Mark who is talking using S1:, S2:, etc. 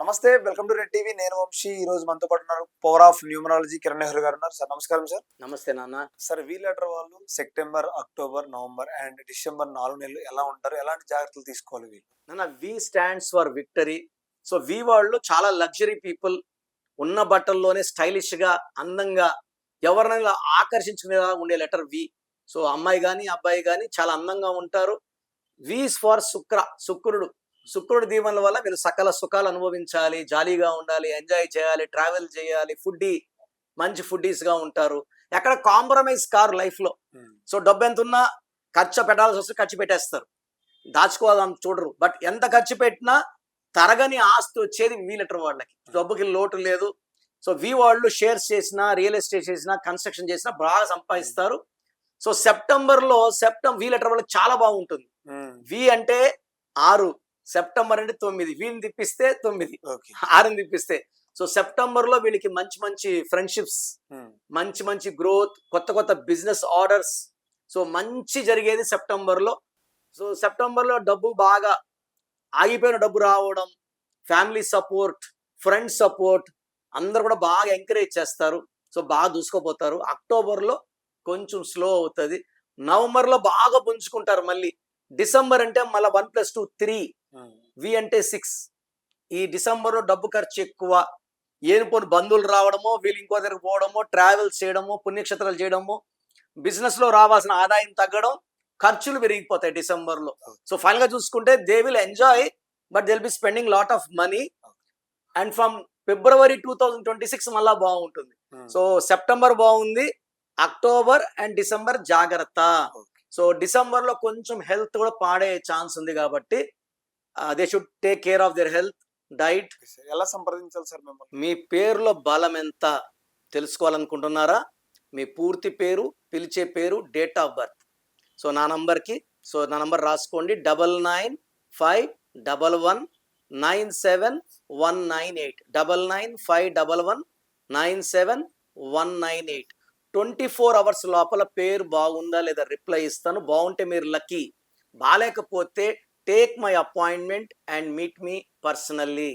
S1: నమస్తే, welcome to red TV. నేను వంశీ. ఈ రోజు మనతో పాటు ఉన్నారు power of numerology Kiran Nehru గారు ఉన్నారు. సార్ నమస్కారం సార్.
S2: నమస్తే నాన్న.
S1: సార్, వి లెటర్ వాళ్ళు September, October, November and December 4 నెలలు ఎలా ఉంటారు? ఎలాంటి జాగ్రత్తలు తీసుకోవాలి వీళ్ళు?
S2: నాన్న, V stands for victory. So V వాళ్ళు చాలా లగ్జరీ పీపుల్. ఉన్న బట్టల్లోనే స్టైలిష్ గా, అందంగా, ఎవరినైనా ఆకర్షించుకునేలా ఉండే లెటర్ వి. సో అమ్మాయి కానీ అబ్బాయి కానీ చాలా అందంగా ఉంటారు. వీస్ ఫర్ శుక్రుడు దీవెనల వల్ల మీరు సకల సుఖాలు అనుభవించాలి, జాలీగా ఉండాలి, ఎంజాయ్ చేయాలి, ట్రావెల్ చేయాలి, మంచి ఫుడ్డీస్ గా ఉంటారు. ఎక్కడ కాంప్రమైజ్ కారు లైఫ్ లో. సో డబ్బు ఎంత ఉన్నా ఖర్చు పెట్టాల్సి వస్తే ఖర్చు పెట్టేస్తారు, దాచుకోవాలని చూడరు. బట్ ఎంత ఖర్చు పెట్టినా తరగని ఆస్తి వచ్చేది వి లెటర్ వాళ్ళకి. డబ్బుకి లోటు లేదు. సో వి వాళ్ళు షేర్స్ చేసినా, రియల్ ఎస్టేట్ చేసినా, కన్స్ట్రక్షన్ చేసినా బాగా సంపాదిస్తారు. సో వి లెటర్ వాళ్ళకి చాలా బాగుంటుంది. వి అంటే 6, సెప్టెంబర్ అంటే 9, వీని తిప్పిస్తే 9, 6ని తిప్పిస్తే. సో సెప్టెంబర్ లో వీళ్ళకి మంచి మంచి ఫ్రెండ్షిప్స్, మంచి మంచి గ్రోత్, కొత్త కొత్త బిజినెస్ ఆర్డర్స్. సో మంచి జరిగేది సెప్టెంబర్ లో. సో సెప్టెంబర్ లో డబ్బు బాగా ఆగిపోయిన డబ్బు రావడం, ఫ్యామిలీ సపోర్ట్, ఫ్రెండ్స్ సపోర్ట్, అందరు కూడా బాగా ఎంకరేజ్ చేస్తారు. సో బాగా దూసుకోపోతారు. అక్టోబర్ లో కొంచెం స్లో అవుతుంది. నవంబర్ లో బాగా పుంజుకుంటారు. మళ్ళీ డిసెంబర్ అంటే మళ్ళీ 1+2 3, వి అంటే 6. ఈ డిసెంబర్ లో డబ్బు ఖర్చు ఎక్కువ. ఏనుపోని బంధువులు రావడమో, వీళ్ళు ఇంకో దగ్గరకు పోవడమో, ట్రావెల్స్ చేయడము, పుణ్యక్షేత్రాలు చేయడము, బిజినెస్ లో రావాల్సిన ఆదాయం తగ్గడం, ఖర్చులు పెరిగిపోతాయి డిసెంబర్ లో. సో ఫైనల్ గా చూసుకుంటే they will enjoy, but they will be spending lot of money. And from February 2026 మళ్ళా బాగుంటుంది. సో సెప్టెంబర్ బాగుంది, అక్టోబర్ అండ్ డిసెంబర్ జాగ్రత్త. సో డిసెంబర్ లో కొంచెం హెల్త్ కూడా పాడే ఛాన్స్ ఉంది కాబట్టి they should take care of their health, diet.
S1: ఎలా సంప్రదించాలి సార్ మిమ్మల్ని?
S2: మీ పేరులో బలం ఎంత తెలుసుకోవాలనుకుంటున్నారా? మీ పూర్తి పేరు, పిలిచే పేరు, డేట్ ఆఫ్ బర్త్. సో నా నంబర్ రాసుకోండి. 9951197198. 9951197198. 24 hours లోపల పేరు బాగుందా లేదా రిప్లై ఇస్తాను. బాగుంటే మీరు లక్కీ, బాగాలేకపోతే take my appointment and meet me personally.